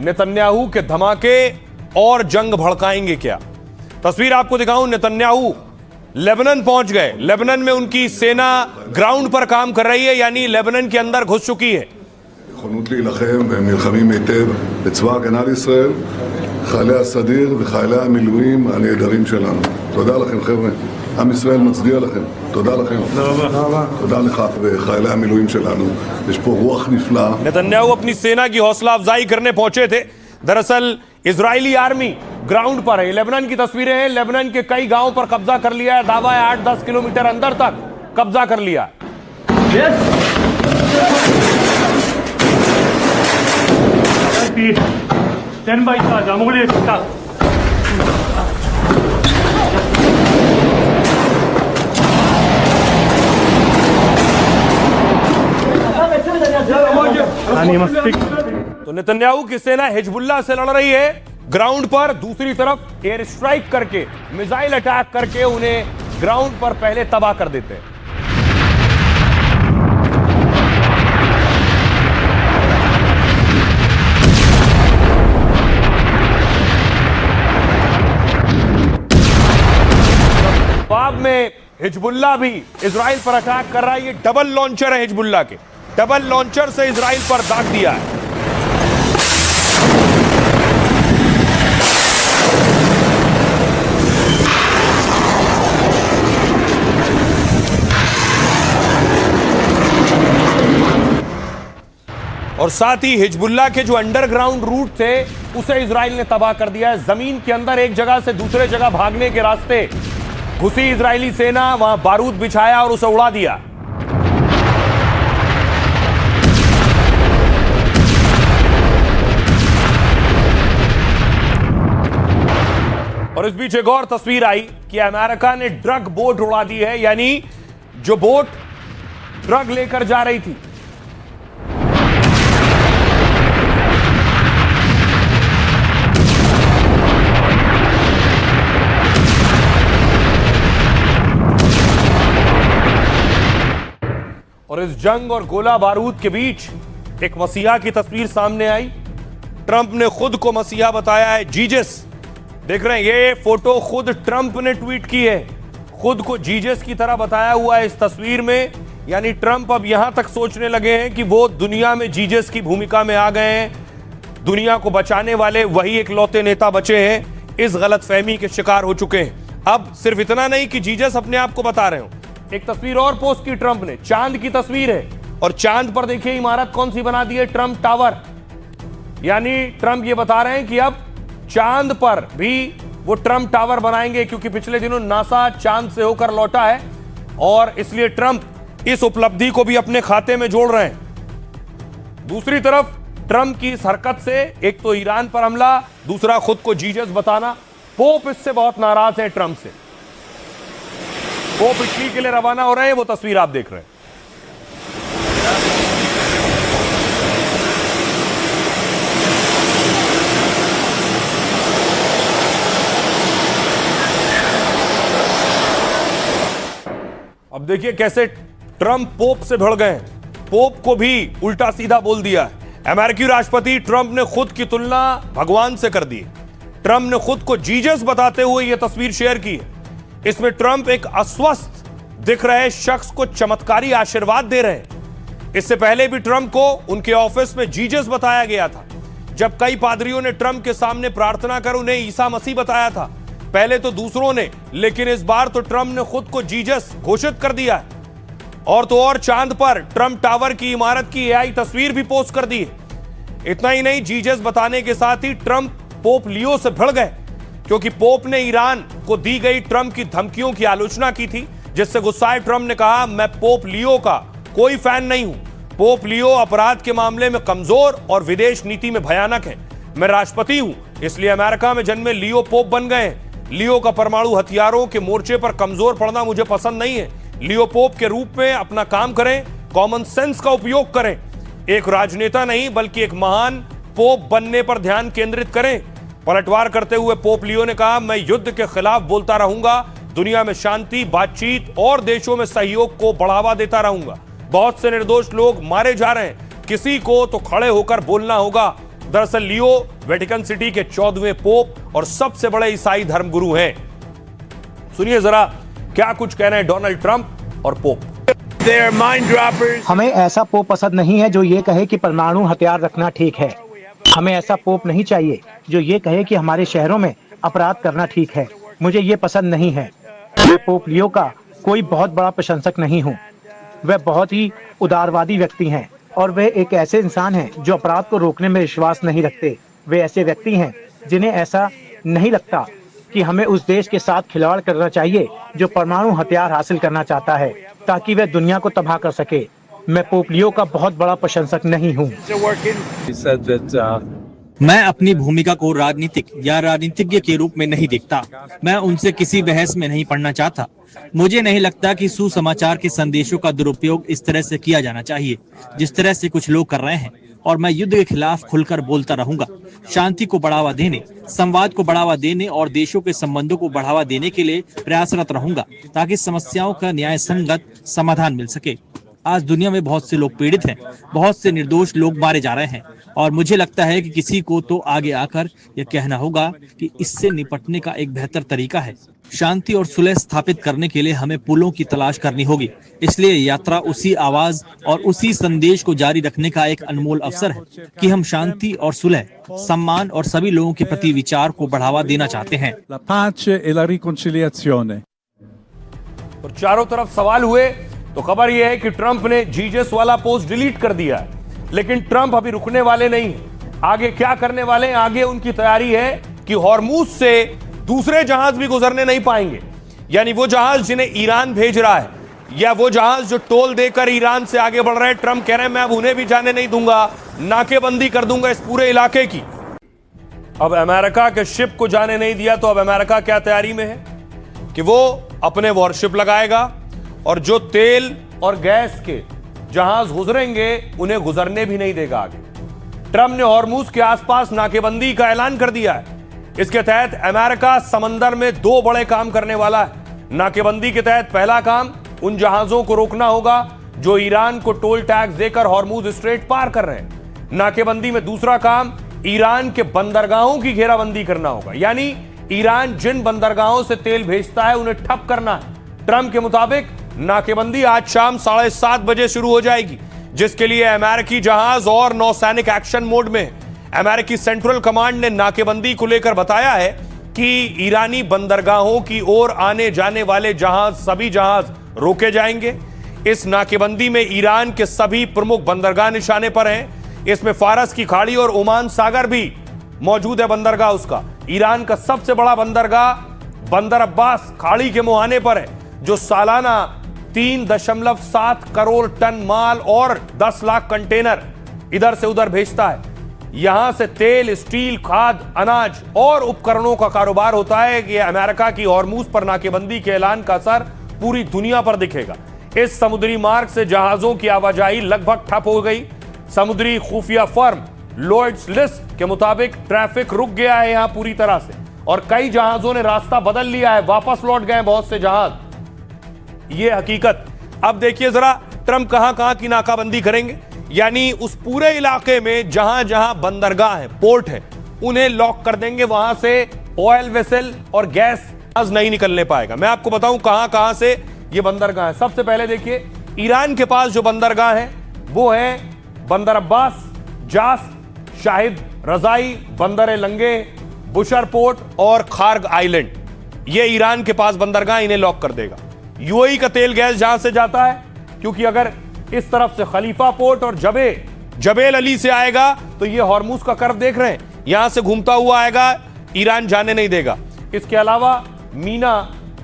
Netanyahu के धमाके और जंग भड़काएंगे क्या? तस्वीर आपको दिखाऊं। नेतन्याहू लेबनान पहुंच गए। लेबनान में उनकी सेना ग्राउंड पर काम कर रही है, यानी लेबनान के अंदर घुस चुकी है। נכונות להילחם והם נלחמים היטב בצבא הגנה לישראל, חיילי הסדיר וחיילי המילואים הנהדרים שלנו. תודה לכם חבר'ה, עם ישראל מצדיע לכם, תודה לכם. תודה לך וחיילי המילואים שלנו, יש פה רוח נפלאה. नेतन्याहू अपनी सेना की हौसला अफजाई करने पहुंचे थे। दरअसल इजरायली आर्मी ग्राउंड पर है। लेबनान की तस्वीरें हैं। लेबनान के कई गांवों पर कब्जा कर लिया है। दावा है 8-10 किलोमीटर अंदर तक कब्जा कर लिया। तो नेतन्याहू की सेना हिजबुल्लाह से लड़ रही है ग्राउंड पर, दूसरी तरफ एयर स्ट्राइक करके, मिसाइल अटैक करके उन्हें ग्राउंड पर पहले तबाह कर देते हैं। जवाब में हिजबुल्लाह भी इजराइल पर अटैक कर रहा है। ये डबल लॉन्चर है हिजबुल्लाह के। डबल लॉन्चर से इजराइल पर दाग दिया है। और साथ ही हिजबुल्लाह के जो अंडरग्राउंड रूट थे उसे इजराइल ने तबाह कर दिया है। जमीन के अंदर एक जगह से दूसरे जगह भागने के रास्ते घुसी इजरायली सेना, वहां बारूद बिछाया और उसे उड़ा दिया। और इस बीच एक और तस्वीर आई कि अमेरिका ने ड्रग बोट उड़ा दी है, यानी जो बोट ड्रग लेकर जा रही थी। और इस जंग और गोला बारूद के बीच एक मसीहा की तस्वीर सामने आई। ट्रंप ने खुद को मसीहा बताया है, जीजस। देख रहे हैं, ये फोटो खुद ट्रंप ने ट्वीट की है। खुद को जीजस की तरह बताया हुआ है इस तस्वीर में। यानी ट्रंप अब यहां तक सोचने लगे हैं कि वो दुनिया में जीजस की भूमिका में आ गए हैं। दुनिया को बचाने वाले वही इकलौते नेता बचे हैं। इस गलतफहमी के शिकार हो चुके हैं। अब सिर्फ इतना नहीं कि जीजस अपने आप को बता रहे हो। एक तस्वीर और पोस्ट की ट्रंप ने, चांद की तस्वीर है, और चांद पर देखिए इमारत कौन सी बना दी है, ट्रंप टावर। यानी ट्रंप ये बता रहे हैं कि अब चांद पर भी वो ट्रंप टावर बनाएंगे, क्योंकि पिछले दिनों नासा चांद से होकर लौटा है और इसलिए ट्रंप इस उपलब्धि को भी अपने खाते में जोड़ रहे हैं। दूसरी तरफ ट्रंप की इस हरकत से एक तो ईरान पर हमला, दूसरा खुद को जीजस बताना। पोप इससे बहुत नाराज है ट्रंप से। पोप इटली के लिए रवाना हो रहे हैं, वो तस्वीर आप देख रहे हैं। अब देखिए कैसे ट्रंप पोप से भिड़ गए। पोप को भी उल्टा सीधा बोल दिया। अमेरिकी राष्ट्रपति ट्रंप ने खुद की तुलना भगवान से कर दी। ट्रंप ने खुद को जीजस बताते हुए यह तस्वीर शेयर की है। इसमें ट्रंप एक अस्वस्थ दिख रहे शख्स को चमत्कारी आशीर्वाद दे रहे हैं। इससे पहले भी ट्रंप को उनके ऑफिस में जीजस बताया गया था, जब कई पादरियों ने ट्रंप के सामने प्रार्थना कर उन्हें ईसा मसीह बताया था। पहले तो दूसरों ने, लेकिन इस बार तो ट्रंप ने खुद को जीजस घोषित कर दिया है। और तो और चांद पर ट्रंप टावर की इमारत की एआई तस्वीर भी पोस्ट कर दी है। इतना ही नहीं, जीजस बताने के साथ ही ट्रंप पोप लियो से भिड़ गए, क्योंकि पोप ने ईरान को दी गई ट्रंप की धमकियों की आलोचना की थी, जिससे गुस्साए ट्रंप ने कहा, मैं पोप लियो का कोई फैन नहीं हूं। पोप लियो अपराध के मामले में कमजोर और विदेश नीति में भयानक है। मैं राष्ट्रपति हूं, इसलिए अमेरिका में जन्मे लियो पोप बन गए हैं। लियो का परमाणु हथियारों के मोर्चे पर कमजोर पड़ना मुझे पसंद नहीं है। लियो पोप के रूप में अपना काम करें, कॉमन सेंस का उपयोग करें। एक राजनेता नहीं बल्कि एक महान पोप बनने पर ध्यान केंद्रित करें। पलटवार करते हुए पोप लियो ने कहा, मैं युद्ध के खिलाफ बोलता रहूंगा, दुनिया में शांति, बातचीत और देशों में सहयोग को बढ़ावा देता रहूंगा। बहुत से निर्दोष लोग मारे जा रहे हैं, किसी को तो खड़े होकर बोलना होगा। दरअसल लियो वेटिकन सिटी के 14वें पोप और सबसे बड़े ईसाई धर्मगुरु हैं। सुनिए जरा क्या कुछ कह रहे हैं डोनाल्ड ट्रंप और पोप। हमें ऐसा पोप पसंद नहीं है जो ये कहे कि परमाणु हथियार रखना ठीक है। हमें ऐसा पोप नहीं चाहिए जो ये कहे कि हमारे शहरों में अपराध करना ठीक है। मुझे ये पसंद नहीं है। मैं पोप लियो का कोई बहुत बड़ा प्रशंसक नहीं हूँ। वह बहुत ही उदारवादी व्यक्ति हैं और वे एक ऐसे इंसान हैं जो अपराध को रोकने में विश्वास नहीं रखते। वे ऐसे व्यक्ति हैं जिन्हें ऐसा नहीं लगता कि हमें उस देश के साथ खिलवाड़ करना चाहिए जो परमाणु हथियार हासिल करना चाहता है ताकि वह दुनिया को तबाह कर सके। मैं पोप लियो का बहुत बड़ा प्रशंसक नहीं हूँ। मैं अपनी भूमिका को राजनीतिक या राजनीतिज्ञ के रूप में नहीं देखता। मैं उनसे किसी बहस में नहीं पड़ना चाहता। मुझे नहीं लगता कि सुसमाचार के संदेशों का दुरुपयोग इस तरह से किया जाना चाहिए जिस तरह से कुछ लोग कर रहे हैं, और मैं युद्ध के खिलाफ खुलकर बोलता रहूंगा। शांति को बढ़ावा देने, संवाद को बढ़ावा देने और देशों के संबंधों को बढ़ावा देने के लिए प्रयासरत रहूंगा ताकि समस्याओं का न्याय संगत समाधान मिल सके। आज दुनिया में बहुत से लोग पीड़ित हैं, बहुत से निर्दोष लोग मारे जा रहे हैं, और मुझे लगता है कि किसी को तो आगे आकर यह कहना होगा कि इससे निपटने का एक बेहतर तरीका है। शांति और सुलह स्थापित करने के लिए हमें पुलों की तलाश करनी होगी। इसलिए यात्रा उसी आवाज और उसी संदेश को जारी रखने का एक अनमोल अवसर है कि हम शांति और सुलह, सम्मान और सभी लोगों के प्रति विचार को बढ़ावा देना चाहते हैं। La pace e la riconciliazione. और चारों तरफ सवाल हुए तो खबर यह है कि ट्रंप ने जीजस वाला पोस्ट डिलीट कर दिया है। लेकिन ट्रंप अभी रुकने वाले नहीं हैं। आगे क्या करने वाले हैं? आगे उनकी तैयारी है कि हॉर्मूज से दूसरे जहाज भी गुजरने नहीं पाएंगे। यानी वो जहाज जिन्हें ईरान भेज रहा है या वो जहाज जो टोल देकर ईरान से आगे बढ़ रहे हैं, ट्रंप कह रहे हैं मैं अब उन्हें भी जाने नहीं दूंगा, नाकेबंदी कर दूंगा इस पूरे इलाके की। अब अमेरिका के शिप को जाने नहीं दिया तो अब अमेरिका क्या तैयारी में है कि वो अपने वॉरशिप लगाएगा और जो तेल और गैस के जहाज गुजरेंगे उन्हें गुजरने भी नहीं देगा आगे। ट्रंप ने हॉर्मूज के आसपास नाकेबंदी का ऐलान कर दिया है। इसके तहत अमेरिका समंदर में दो बड़े काम करने वाला है। नाकेबंदी के तहत पहला काम उन जहाजों को रोकना होगा जो ईरान को टोल टैक्स देकर हॉर्मूज स्ट्रेट पार कर रहे हैं। नाकेबंदी में दूसरा काम ईरान के बंदरगाहों की घेराबंदी करना होगा। यानी ईरान जिन बंदरगाहों से तेल भेजता है उन्हें ठप करना है। ट्रंप के मुताबिक नाकेबंदी आज शाम 7:30 बजे शुरू हो जाएगी, जिसके लिए अमेरिकी जहाज और नौसैनिक एक्शन मोड में है। अमेरिकी सेंट्रल कमांड ने नाकेबंदी को लेकर बताया है कि ईरानी बंदरगाहों की ओर आने जाने वाले जहाज, सभी जहाज रोके जाएंगे। इस नाकेबंदी में ईरान के सभी प्रमुख बंदरगाह निशाने पर हैं। इसमें फारस की खाड़ी और ओमान सागर भी मौजूद है बंदरगाह उसका। ईरान का सबसे बड़ा बंदरगाह बंदर अब्बास खाड़ी के मुहाने पर है, जो सालाना 3.7 करोड़ टन माल और 10 लाख कंटेनर इधर से उधर भेजता है। यहां से तेल, स्टील, खाद, अनाज और उपकरणों का कारोबार होता है। कि अमेरिका की हॉर्मूज पर नाकेबंदी के ऐलान का असर पूरी दुनिया पर दिखेगा। इस समुद्री मार्ग से जहाजों की आवाजाही लगभग ठप हो गई। समुद्री खुफिया फर्म लॉयड्स लिस्ट के मुताबिक ट्रैफिक रुक गया है यहां पूरी तरह से, और कई जहाजों ने रास्ता बदल लिया है, वापस लौट गए बहुत से जहाज। ये हकीकत। अब देखिए जरा ट्रंप कहां कहां की नाकाबंदी करेंगे। यानी उस पूरे इलाके में जहां जहां बंदरगाह है, पोर्ट है, उन्हें लॉक कर देंगे। वहां से ऑयल वेसल और गैस नहीं निकलने पाएगा। मैं आपको बताऊं कहां कहां से ये बंदरगाह है। सबसे पहले देखिए ईरान के पास जो बंदरगाह है वो है बंदर अब्बास, जास, शाहिद रजाई, बंदर लंगे, बुशर पोर्ट और खार्ग आइलैंड। ये ईरान के पास बंदरगाह, इन्हें लॉक कर देगा। यूएई का तेल गैस जहां से जाता है, क्योंकि अगर इस तरफ से खलीफा पोर्ट और जबेल अली से आएगा तो ये हॉर्मूज का कर्व देख रहे हैं, यहां से घूमता हुआ आएगा, ईरान जाने नहीं देगा। इसके अलावा मीना,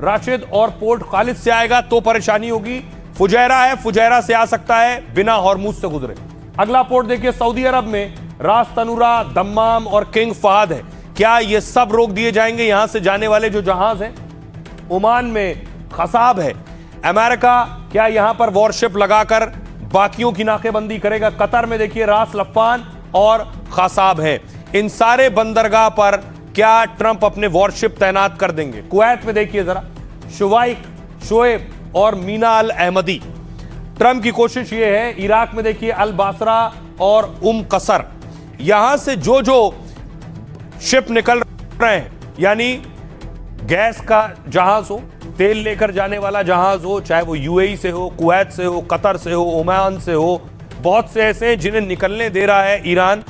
राशिद और पोर्ट खालिद से आएगा तो परेशानी होगी। फुजैरा है, फुजैरा से आ सकता है बिना हॉर्मूज से गुजरे। अगला पोर्ट देखिए सऊदी अरब में रास तनुरा, दम्माम और किंग फहद है। क्या ये सब रोक दिए जाएंगे यहां से जाने वाले जो जहाज हैं? ओमान में खसाब है। अमेरिका क्या यहां पर वॉरशिप लगाकर बाकियों की नाकेबंदी करेगा? कतर में देखिए रास लफान और खसाब है। इन सारे बंदरगाह पर क्या ट्रंप अपने वॉरशिप तैनात कर देंगे? कुवैत में देखिए जरा शुवाइक, शोएब और मीना अल अहमदी। ट्रंप की कोशिश यह है। इराक में देखिए अल बासरा और कसर। यहां से जो जो शिप निकल रहे हैं, यानी गैस का जहाज हो, तेल लेकर जाने वाला जहाज हो, चाहे वो यूएई से हो, कुवैत से हो, कतर से हो, ओमान से हो, बहुत से ऐसे हैं जिन्हें निकलने दे रहा है ईरान।